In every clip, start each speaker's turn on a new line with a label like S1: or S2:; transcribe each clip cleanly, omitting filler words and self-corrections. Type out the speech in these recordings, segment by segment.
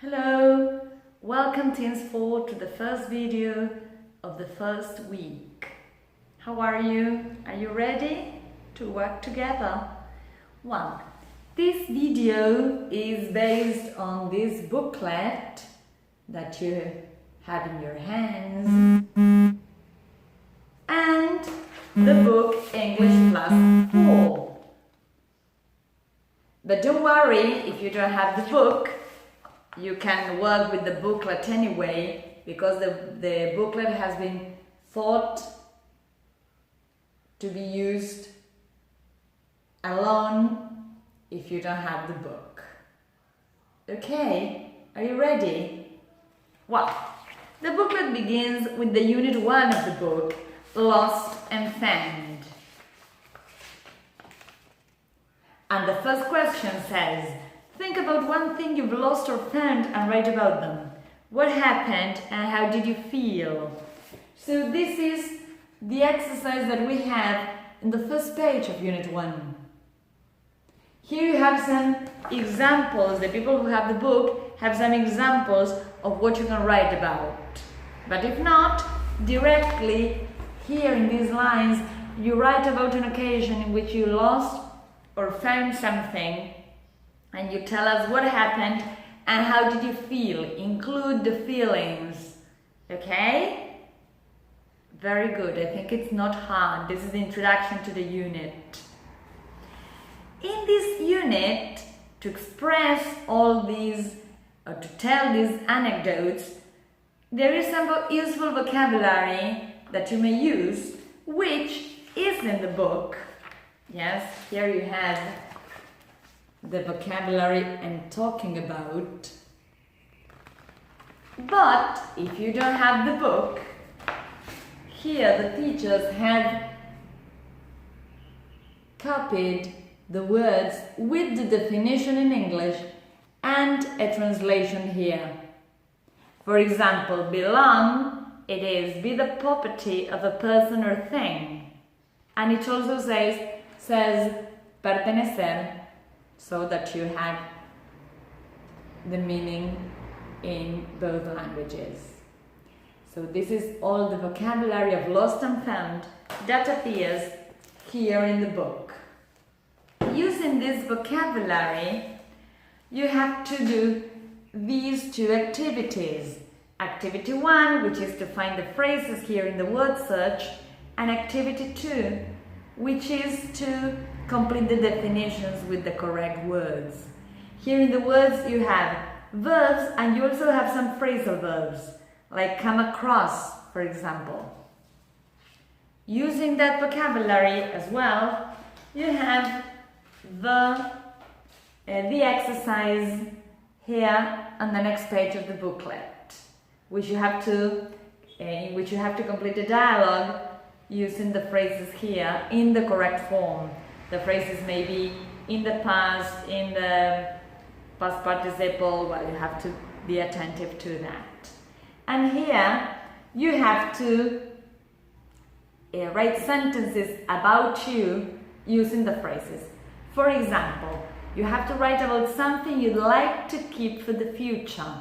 S1: Hello, welcome Teens 4 to the first video of the first week. How are you? Are you ready to work together? Well, this video is based on this booklet that you have in your hands and the book English Plus 4. But don't worry if you don't have the book. You can work with the booklet anyway, because the booklet has been thought to be used alone if you don't have the book. Okay, are you ready? Well, the booklet begins with the unit 1 of the book, Lost and Found. And the first question says, think about one thing you've lost or found and write about them. What happened and how did you feel? So this is the exercise that we have in the first page of Unit 1. Here you have some examples. The people who have the book have some examples of what you can write about. But if not, directly here in these lines, you write about an occasion in which you lost or found something, and you tell us what happened and how did you feel. Include the feelings, okay? Very good, I think it's not hard. This is the introduction to the unit. In this unit, to express all these, or to tell these anecdotes, there is some useful vocabulary that you may use, which is in the book. Yes, here you have the vocabulary I'm talking about. But if you don't have the book, here the teachers have copied the words with the definition in English and a translation here. For example, belong, it is be the property of a person or thing. And it also says pertenecer, so that you have the meaning in both languages. So this is all the vocabulary of lost and found that appears here in the book. Using this vocabulary, you have to do these two activities. Activity 1, which is to find the phrases here in the word search, and activity 2, which is to complete the definitions with the correct words. Here in the words you have verbs, and you also have some phrasal verbs, like come across, for example. Using that vocabulary as well, you have the exercise here on the next page of the booklet, which you have to, in which you have to complete a dialogue using the phrases here in the correct form. The phrases may be in the past, in the past participle, well, you have to be attentive to that. And here you have to write sentences about you using the phrases. For example, you have to write about something you'd like to keep for the future.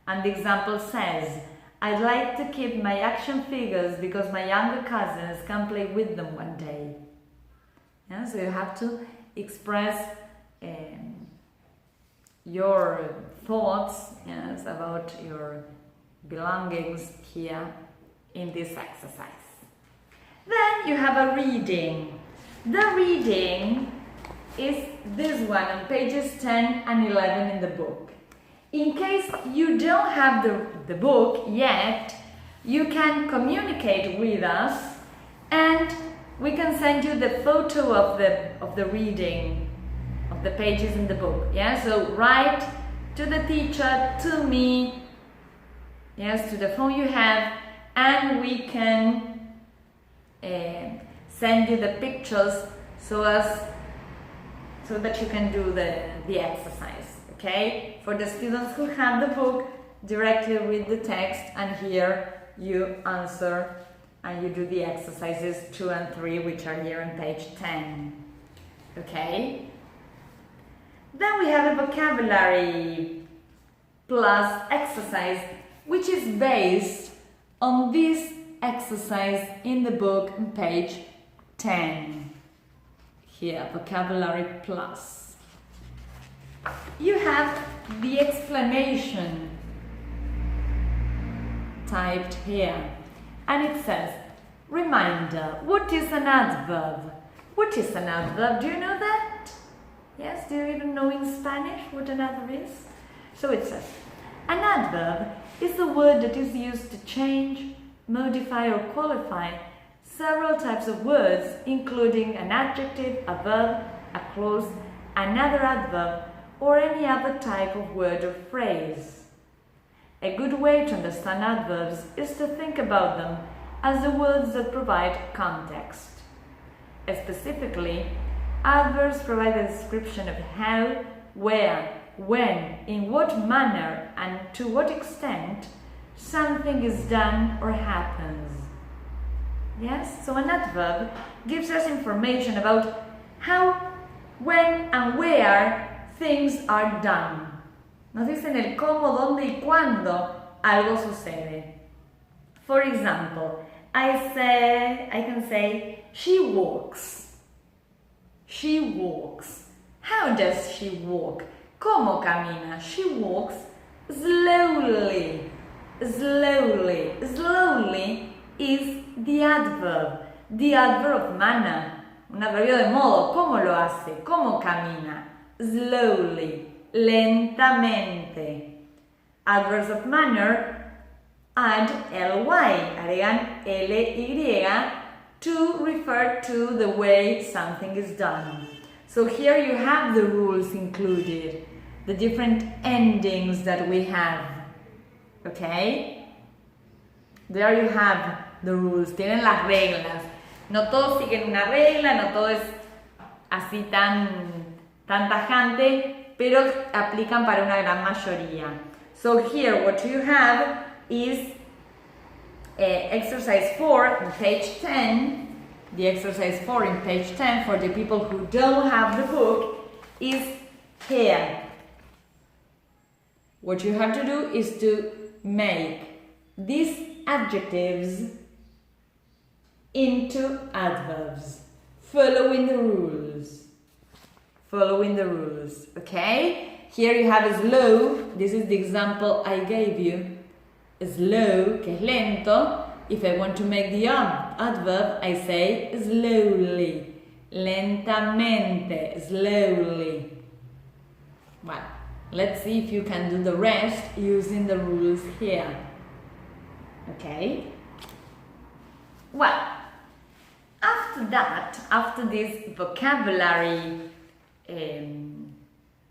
S1: And the example says, I'd like to keep my action figures because my younger cousins can play with them one day. Yeah, so you have to express your thoughts, yes, about your belongings here in this exercise. Then you have a reading. The reading is this one on pages 10 and 11 in the book. In case you don't have the book yet, you can communicate with us and we can send you the photo of the reading, of the pages in the book. Yeah, so write to the teacher, to me, yes, to the phone you have, and we can send you the pictures so that you can do the exercise. Okay, for the students who have the book, directly read the text, and here you answer and you do the exercises 2 and 3, which are here on page 10. Okay, then we have a vocabulary plus exercise, which is based on this exercise in the book on page 10. Here, vocabulary plus. You have the explanation typed here, and it says, reminder, what is an adverb? What is an adverb? Do you know that? Yes, do you even know in Spanish what an adverb is? So it says, an adverb is a word that is used to change, modify or qualify several types of words, including an adjective, a verb, a clause, another adverb, or any other type of word or phrase. A good way to understand adverbs is to think about them as the words that provide context. Specifically, adverbs provide a description of how, where, when, in what manner, and to what extent something is done or happens. Yes, so an adverb gives us information about how, when, and where things are done. Nos dicen el cómo, dónde y cuándo algo sucede. For example, I can say, she walks. She walks. How does she walk? ¿Cómo camina? She walks slowly. Slowly. Slowly is the adverb of manner. Un adverbio de modo. ¿Cómo lo hace? ¿Cómo camina? Slowly. Lentamente. Adverbs of manner add ly, agregan ly to refer to the way something is done. So here you have the rules included, the different endings that we have. Okay? There you have the rules, tienen las reglas. No todos siguen una regla, no todo es así tan tajante, pero aplican para una gran mayoría. So here what you have is exercise 4 on page 10. The exercise 4 in page 10 for the people who don't have the book is here. What you have to do is to make these adjectives into adverbs, following the rules. Following the rules, okay? Here you have slow. This is the example I gave you. Slow, que es lento. If I want to make the adverb, I say slowly. Lentamente, slowly. Well, let's see if you can do the rest using the rules here. Okay? Well, after that, after this vocabulary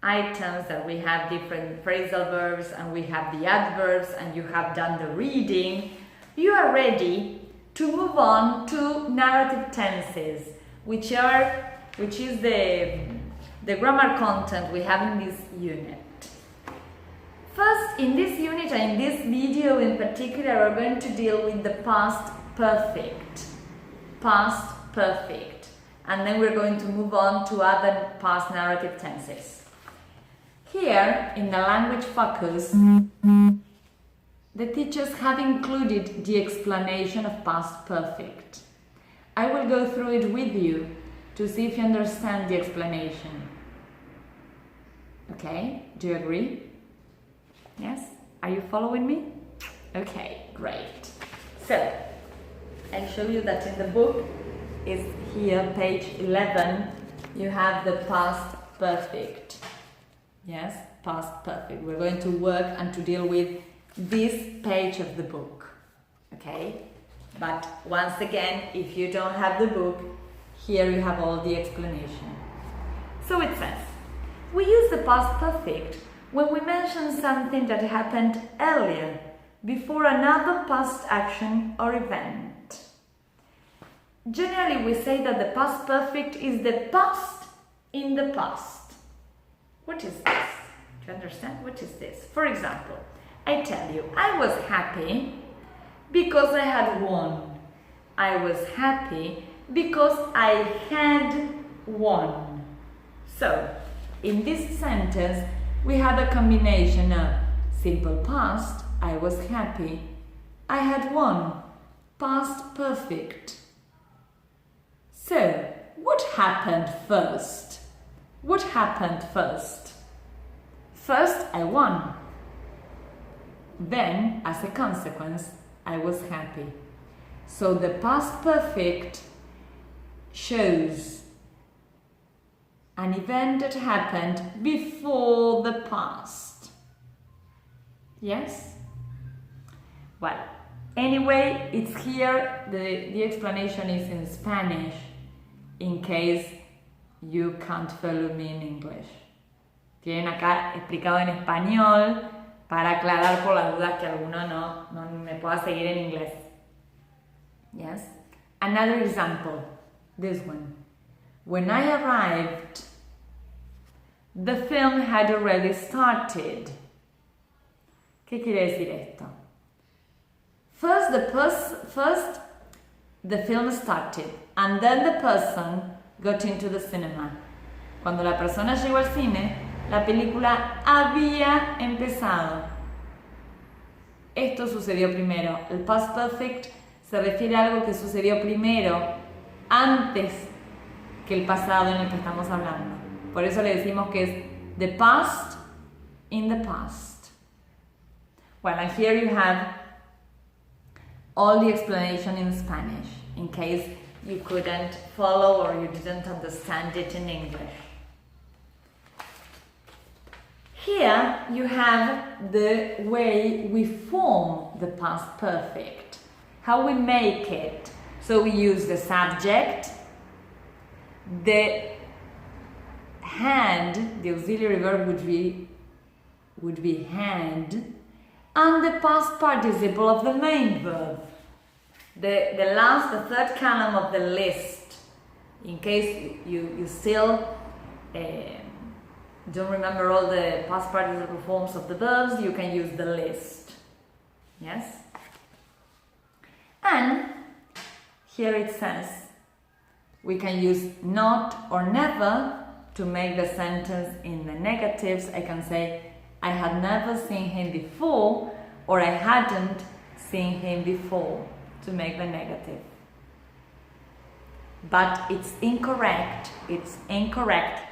S1: items that we have different phrasal verbs and we have the adverbs and you have done the reading, you are ready to move on to narrative tenses, which is the grammar content we have in this unit. First, in this unit and in this video in particular, we're going to deal with the past perfect. Past perfect. And then we're going to move on to other past narrative tenses. Here, in the language focus, the teachers have included the explanation of past perfect. I will go through it with you to see if you understand the explanation. Okay, do you agree? Yes? Are you following me? Okay, great. So, I'll show you that in the book is here, page 11, you have the past perfect. Yes, past perfect. We're going to work and to deal with this page of the book. Okay? But once again, if you don't have the book, here you have all the explanation. So it says, we use the past perfect when we mention something that happened earlier, before another past action or event. Generally, we say that the past perfect is the past in the past. What is this? Do you understand? What is this? For example, I tell you, I was happy because I had won. I was happy because I had won. So, in this sentence, we have a combination of Simple past, I was happy. I had won. Past perfect. So, what happened first? What happened first? First, I won. Then, as a consequence, I was happy. So the past perfect shows an event that happened before the past. Yes? Well, anyway, it's here. The explanation is in Spanish, in case you can't follow me in English. Tienen acá explicado en español para aclarar por las dudas que alguno no me pueda seguir en inglés. Yes? Another example, this one. When I arrived, the film had already started. ¿Qué quiere decir esto? First the film started, and then the person got into the cinema. Cuando la persona llegó al cine, la película había empezado. Esto sucedió primero. El past perfect se refiere a algo que sucedió primero, antes que el pasado en el que estamos hablando. Por eso le decimos que es the past in the past. Well, and here you have all the explanation in Spanish, in case you couldn't follow or you didn't understand it in English. Here you have the way we form the past perfect, how we make it. So we use the subject, the hand, the auxiliary verb would be hand, and the past participle of the main verb. The third column of the list, in case you still don't remember all the past participle forms of the verbs, you can use the list. Yes? And here it says we can use not or never to make the sentence in the negatives. I can say I had never seen him before, or I hadn't seen him before, to make the negative. But it's incorrect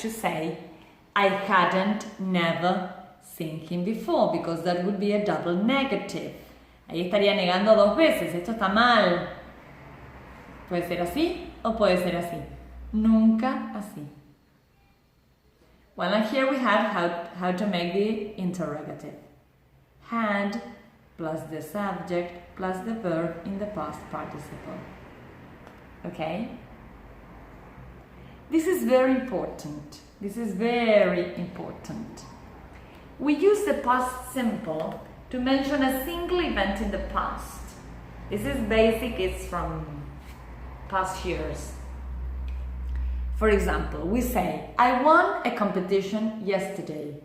S1: to say I hadn't never seen him before, because that would be a double negative. Ahí estaría negando dos veces. Esto está mal. Puede ser así o puede ser así. Nunca así. Well, and here we have how to make the interrogative. Had plus the subject plus the verb in the past participle. Okay? This is very important. This is very important. We use the past simple to mention a single event in the past. This is basic, it's from past years. For example, we say, I won a competition yesterday.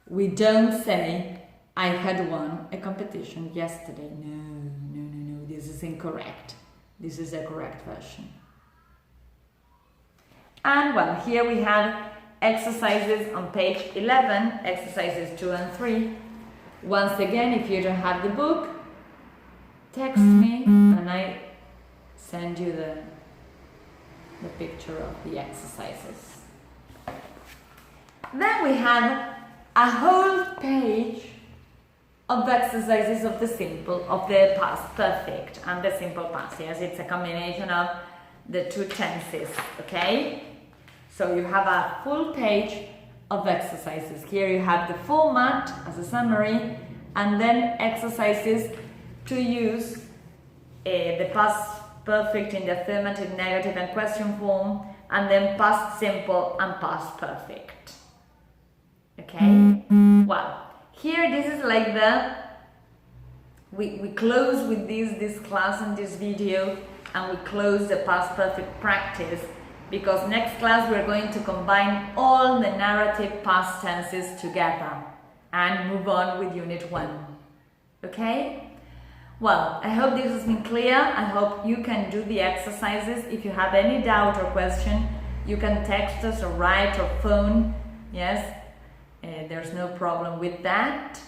S1: We don't say, I had won a competition yesterday. No, this is incorrect. This is the correct version. And well, here we have exercises on page 11, exercises 2 and 3. Once again, if you don't have the book, text me and I send you the picture of the exercises. Then we have a whole page of exercises of the past perfect and the simple past. Yes, it's a combination of the two tenses, okay? So you have a full page of exercises. Here you have the format as a summary, and then exercises to use the past perfect in the affirmative, negative and question form, and then past simple and past perfect. Okay? Well, here this is like we close with this class and this video, and we close the past perfect practice, because next class we're going to combine all the narrative past tenses together and move on with unit 1. Okay? Well, I hope this has been clear. I hope you can do the exercises. If you have any doubt or question, you can text us or write or phone. Yes? There's no problem with that.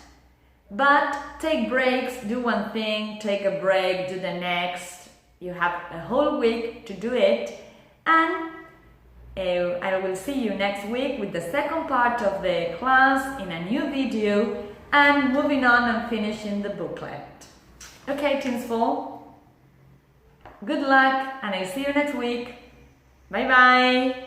S1: But take breaks, do one thing, take a break, do the next. You have a whole week to do it, and I will see you next week with the second part of the class in a new video and moving on and finishing the booklet. Okay, Teens 4, good luck and I'll see you next week. Bye bye!